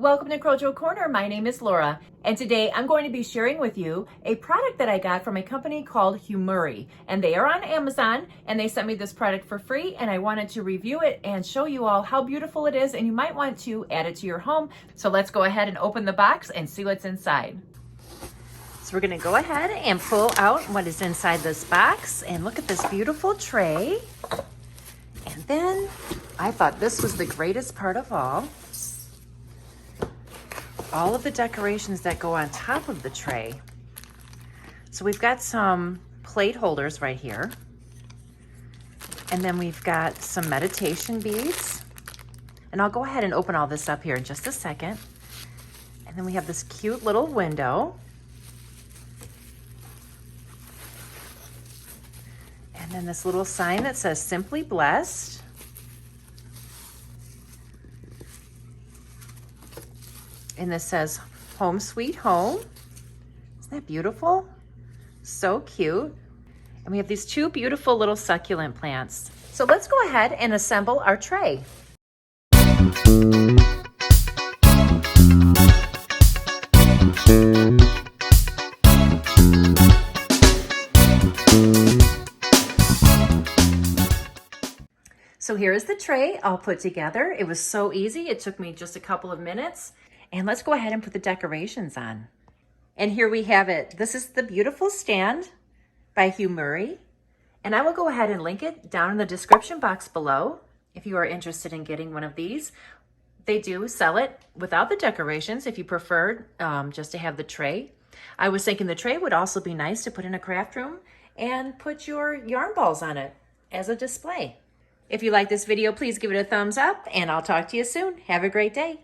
Welcome to Crojo Corner. My name is Laura, and today I'm going to be sharing with you a product that I got from a company called HOUMURY, and they are on Amazon, and they sent me this product for free, and I wanted to review it and show you all how beautiful it is, and you might want to add it to your home. So let's go ahead and open the box and see what's inside. So we're going to go ahead and pull out what is inside this box, and look at this beautiful tray. And then I thought this was the greatest part of all of the decorations that go on top of the tray. So we've got some plate holders right here. And then we've got some meditation beads. And I'll go ahead and open all this up here in just a second. And then we have this cute little window. And then this little sign that says Simply Blessed. And this says Home Sweet Home. Isn't that beautiful? So cute. And we have these two beautiful little succulent plants. So let's go ahead and assemble our tray. So here is the tray all put together. It was so easy. It took me just a couple of minutes. And let's go ahead and put the decorations on. And here we have it. This is the beautiful stand by HOUMURY. And I will go ahead and link it down in the description box below if you are interested in getting one of these. They do sell it without the decorations if you prefer just to have the tray. I was thinking the tray would also be nice to put in a craft room and put your yarn balls on it as a display. If you like this video, please give it a thumbs up, and I'll talk to you soon. Have a great day.